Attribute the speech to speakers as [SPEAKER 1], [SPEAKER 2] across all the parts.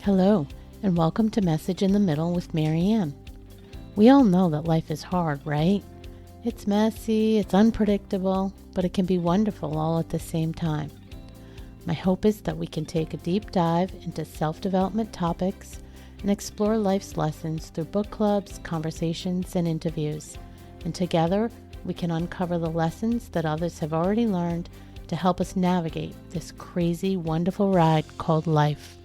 [SPEAKER 1] Hello, and welcome to Message in the Middle with Marianne. We all know that life is hard, right? It's messy, it's unpredictable, but it can be wonderful all at the same time. My hope is that we can take a deep dive into self-development topics and explore life's lessons through book clubs, conversations, and interviews. And together, we can uncover the lessons that others have already learned to help us navigate this crazy, wonderful ride called life.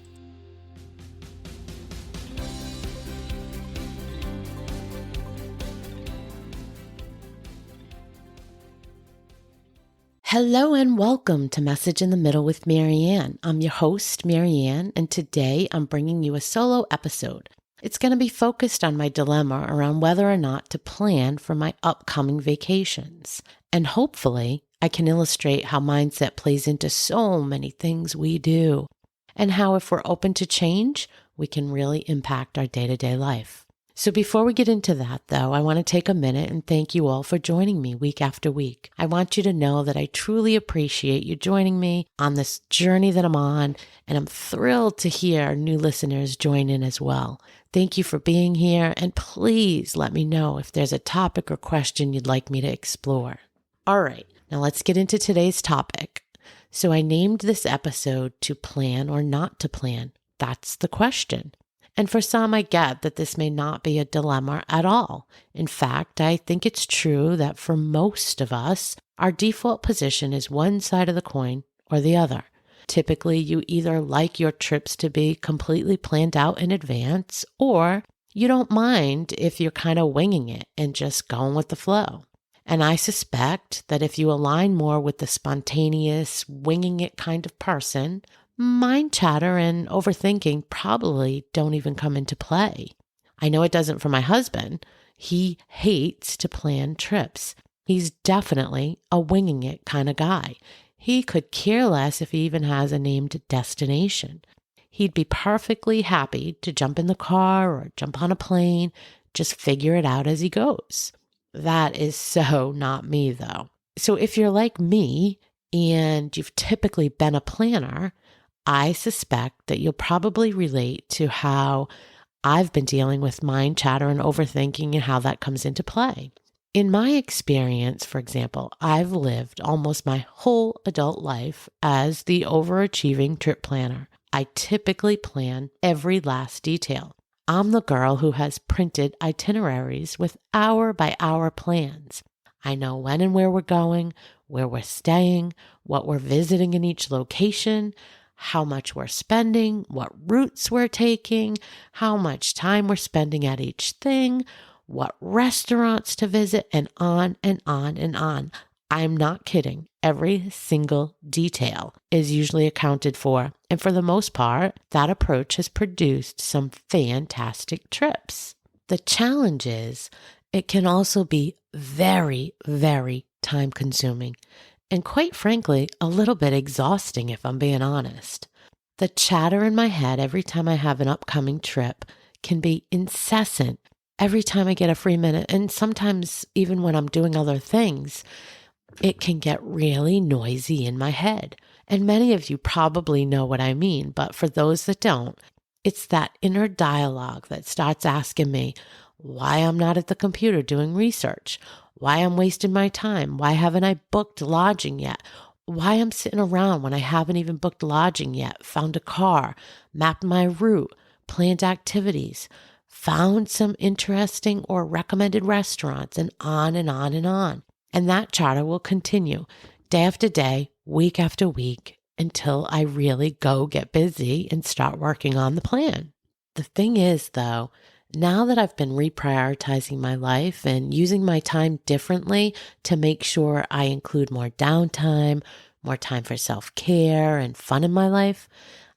[SPEAKER 1] Hello and welcome to Message in the Middle with Marianne. I'm your host, Marianne, and today I'm bringing you a solo episode. It's going to be focused on my dilemma around whether or not to plan for my upcoming vacations. And hopefully, I can illustrate how mindset plays into so many things we do, and how if we're open to change, we can really impact our day-to-day life. So before we get into that, though, I want to take a minute and thank you all for joining me week after week. I want you to know that I truly appreciate you joining me on this journey that I'm on, and I'm thrilled to hear new listeners join in as well. Thank you for being here, and please let me know if there's a topic or question you'd like me to explore. All right, now let's get into today's topic. So I named this episode To Plan or Not to Plan. That's the question. And for some, I get that this may not be a dilemma at all. In fact, I think it's true that for most of us, our default position is one side of the coin or the other. Typically, you either like your trips to be completely planned out in advance, or you don't mind if you're kind of winging it and just going with the flow. And I suspect that if you align more with the spontaneous, winging it kind of person, mind chatter and overthinking probably don't even come into play. I know it doesn't for my husband. He hates to plan trips. He's definitely a winging it kind of guy. He could care less if he even has a named destination. He'd be perfectly happy to jump in the car or jump on a plane, just figure it out as he goes. That is so not me, though. So if you're like me and you've typically been a planner, I suspect that you'll probably relate to how I've been dealing with mind chatter and overthinking and how that comes into play. In my experience, for example, I've lived almost my whole adult life as the overachieving trip planner. I typically plan every last detail. I'm the girl who has printed itineraries with hour-by-hour plans. I know when and where we're going, where we're staying, what we're visiting in each location, how much we're spending, what routes we're taking, how much time we're spending at each thing, what restaurants to visit, and on and on and on. I'm not kidding. Every single detail is usually accounted for. And for the most part, that approach has produced some fantastic trips. The challenge is it can also be very, very time consuming. And quite frankly, a little bit exhausting if I'm being honest. The chatter in my head every time I have an upcoming trip can be incessant every time I get a free minute. And sometimes even when I'm doing other things, it can get really noisy in my head. And many of you probably know what I mean. But for those that don't, it's that inner dialogue that starts asking me why I'm not at the computer doing research, why I'm wasting my time, why haven't I booked lodging yet, why I'm sitting around when I haven't even booked lodging yet, found a car, mapped my route, planned activities, found some interesting or recommended restaurants, and on and on and on. And that chatter will continue day after day, week after week, until I really go get busy and start working on the plan. The thing is, though, now that I've been reprioritizing my life and using my time differently to make sure I include more downtime, more time for self-care and fun in my life,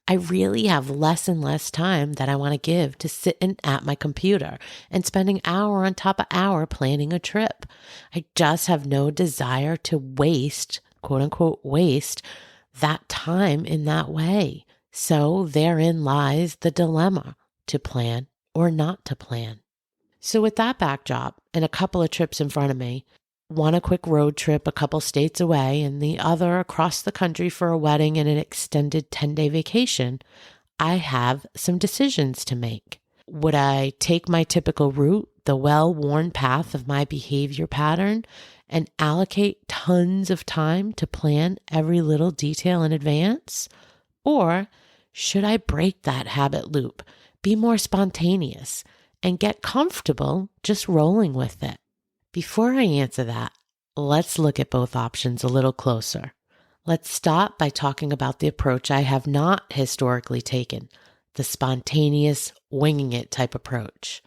[SPEAKER 1] I really have less and less time that I want to give to sitting at my computer and spending hour on top of hour planning a trip. I just have no desire to waste, quote unquote, waste that time in that way. So therein lies the dilemma: to plan or not to plan. So with that backdrop and a couple of trips in front of me, one a quick road trip a couple states away and the other across the country for a wedding and an extended 10-day vacation, I have some decisions to make. Would I take my typical route, the well-worn path of my behavior pattern, and allocate tons of time to plan every little detail in advance? Or should I break that habit loop, be more spontaneous, and get comfortable just rolling with it? Before I answer that, let's look at both options a little closer. Let's start by talking about the approach I have not historically taken, the spontaneous, winging it type approach.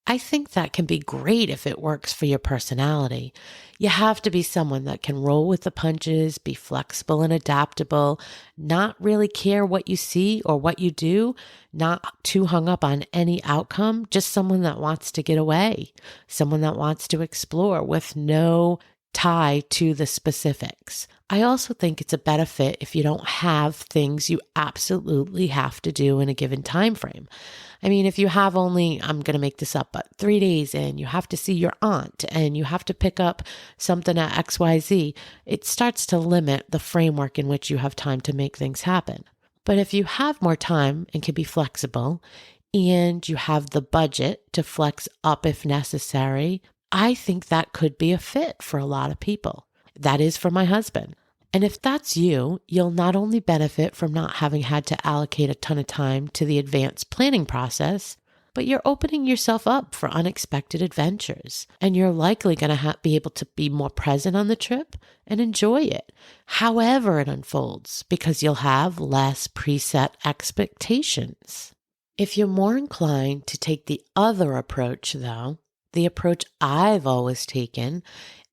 [SPEAKER 1] I think that can be great if it works for your personality. You have to be someone that can roll with the punches, be flexible and adaptable, not really care what you see or what you do, not too hung up on any outcome, just someone that wants to get away, someone that wants to explore with no tie to the specifics. I also think it's a better fit if you don't have things you absolutely have to do in a given time frame. I mean, if you have only, I'm going to make this up, but 3 days and you have to see your aunt and you have to pick up something at XYZ, it starts to limit the framework in which you have time to make things happen. But if you have more time and can be flexible and you have the budget to flex up if necessary, I think that could be a fit for a lot of people. That is for my husband. And if that's you, you'll not only benefit from not having had to allocate a ton of time to the advanced planning process, but you're opening yourself up for unexpected adventures. And you're likely going to be able to be more present on the trip and enjoy it, however it unfolds, because you'll have less preset expectations. If you're more inclined to take the other approach, though, the approach I've always taken,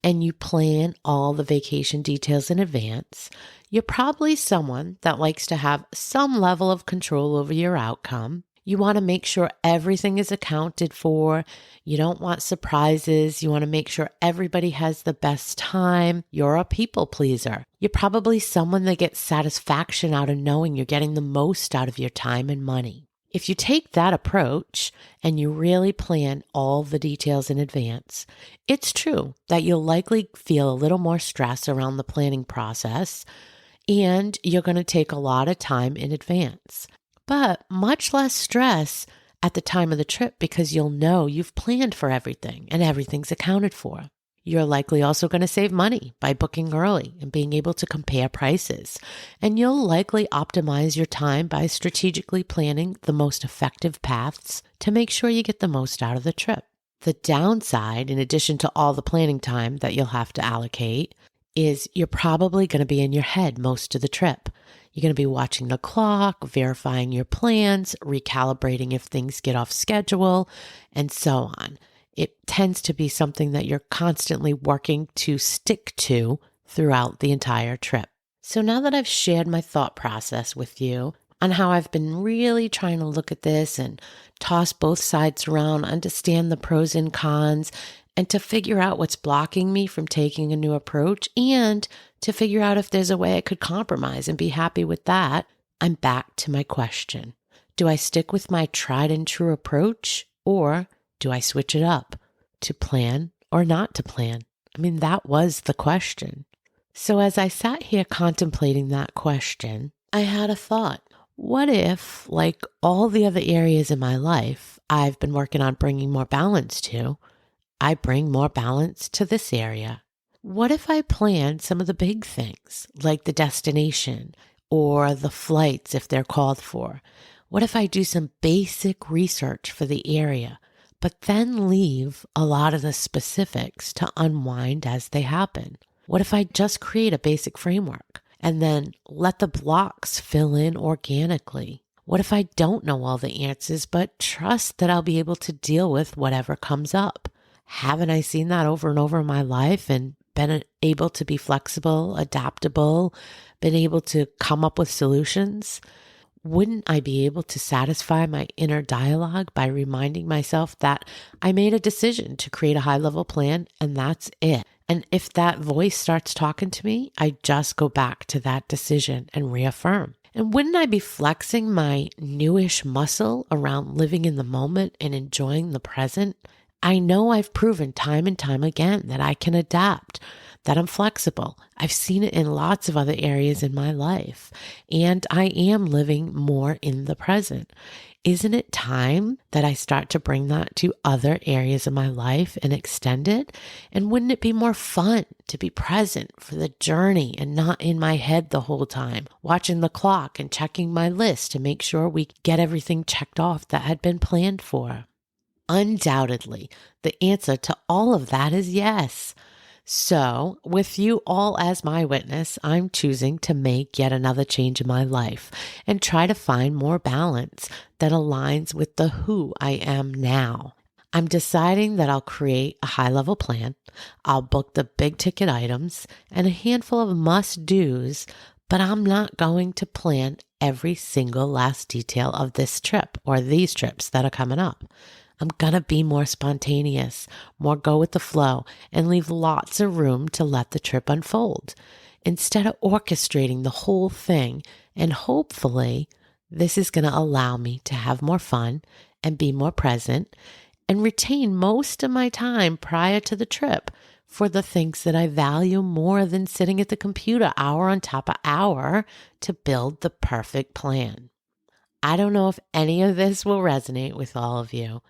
[SPEAKER 1] and you plan all the vacation details in advance, you're probably someone that likes to have some level of control over your outcome. You want to make sure everything is accounted for. You don't want surprises. You want to make sure everybody has the best time. You're a people pleaser. You're probably someone that gets satisfaction out of knowing you're getting the most out of your time and money. If you take that approach and you really plan all the details in advance, it's true that you'll likely feel a little more stress around the planning process and you're going to take a lot of time in advance, but much less stress at the time of the trip because you'll know you've planned for everything and everything's accounted for. You're likely also going to save money by booking early and being able to compare prices. And you'll likely optimize your time by strategically planning the most effective paths to make sure you get the most out of the trip. The downside, in addition to all the planning time that you'll have to allocate, is you're probably going to be in your head most of the trip. You're going to be watching the clock, verifying your plans, recalibrating if things get off schedule, and so on. It tends to be something that you're constantly working to stick to throughout the entire trip. So now that I've shared my thought process with you on how I've been really trying to look at this and toss both sides around, understand the pros and cons, and to figure out what's blocking me from taking a new approach, and to figure out if there's a way I could compromise and be happy with that, I'm back to my question. Do I stick with my tried and true approach, or do I switch it up to plan or not to plan? I mean, that was the question. So as I sat here contemplating that question, I had a thought. What if, like all the other areas in my life I've been working on bringing more balance to, I bring more balance to this area? What if I plan some of the big things, like the destination or the flights if they're called for? What if I do some basic research for the area, but then leave a lot of the specifics to unwind as they happen? What if I just create a basic framework and then let the blocks fill in organically? What if I don't know all the answers, but trust that I'll be able to deal with whatever comes up? Haven't I seen that over and over in my life and been able to be flexible, adaptable, been able to come up with solutions? Wouldn't I be able to satisfy my inner dialogue by reminding myself that I made a decision to create a high-level plan and that's it? And if that voice starts talking to me, I just go back to that decision and reaffirm. And wouldn't I be flexing my newish muscle around living in the moment and enjoying the present? I know I've proven time and time again that I can adapt, that I'm flexible. I've seen it in lots of other areas in my life, and I am living more in the present. Isn't it time that I start to bring that to other areas of my life and extend it? And wouldn't it be more fun to be present for the journey and not in my head the whole time, watching the clock and checking my list to make sure we get everything checked off that had been planned for? Undoubtedly, the answer to all of that is yes. So, with you all as my witness, I'm choosing to make yet another change in my life and try to find more balance that aligns with the who I am now. I'm deciding that I'll create a high-level plan. I'll book the big ticket items and a handful of must-dos, but I'm not going to plan every single last detail of this trip or these trips that are coming up. I'm going to be more spontaneous, more go with the flow, and leave lots of room to let the trip unfold instead of orchestrating the whole thing. And hopefully, this is going to allow me to have more fun and be more present and retain most of my time prior to the trip for the things that I value more than sitting at the computer hour on top of hour to build the perfect plan. I don't know if any of this will resonate with all of you,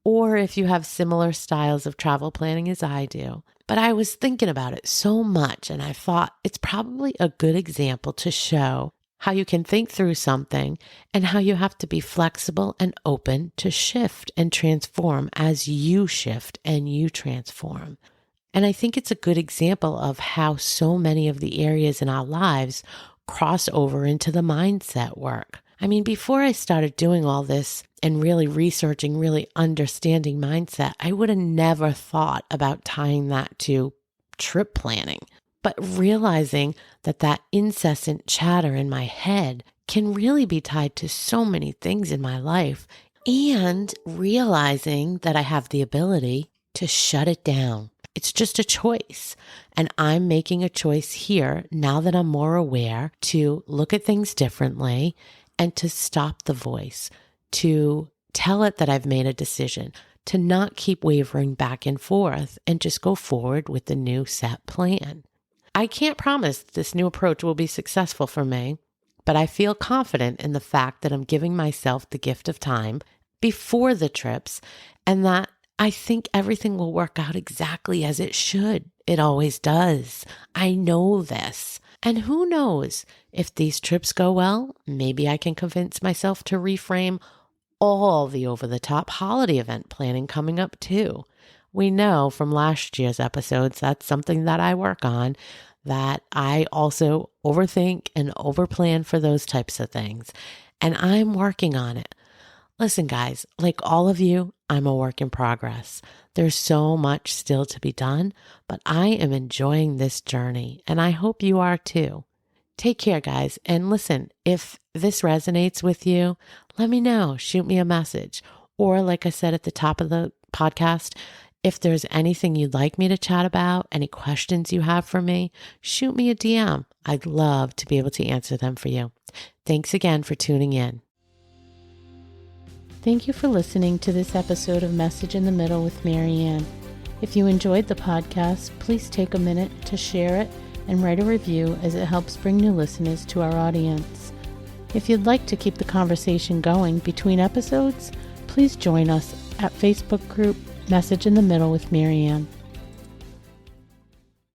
[SPEAKER 1] or if you have similar styles of travel planning as I do, but I was thinking about it so much and I thought it's probably a good example to show how you can think through something and how you have to be flexible and open to shift and transform as you shift and you transform. And I think it's a good example of how so many of the areas in our lives cross over into the mindset work. I mean, before I started doing all this and really researching, really understanding mindset, I would have never thought about tying that to trip planning. But realizing that that incessant chatter in my head can really be tied to so many things in my life, and realizing that I have the ability to shut it down. It's just a choice. And I'm making a choice here now that I'm more aware to look at things differently and to stop the voice, to tell it that I've made a decision, to not keep wavering back and forth and just go forward with the new set plan. I can't promise this new approach will be successful for me, but I feel confident in the fact that I'm giving myself the gift of time before the trips and that I think everything will work out exactly as it should. It always does. I know this. And who knows, if these trips go well, maybe I can convince myself to reframe all the over-the-top holiday event planning coming up too. We know from last year's episodes that's something that I work on, that I also overthink and overplan for those types of things. And I'm working on it. Listen, guys, like all of you, I'm a work in progress. There's so much still to be done, but I am enjoying this journey, and I hope you are too. Take care, guys. And listen, if this resonates with you, let me know. Shoot me a message. Or like I said at the top of the podcast, if there's anything you'd like me to chat about, any questions you have for me, shoot me a DM. I'd love to be able to answer them for you. Thanks again for tuning in. Thank you for listening to this episode of Message in the Middle with Marianne. If you enjoyed the podcast, please take a minute to share it and write a review, as it helps bring new listeners to our audience. If you'd like to keep the conversation going between episodes, please join us at Facebook group Message in the Middle with Marianne.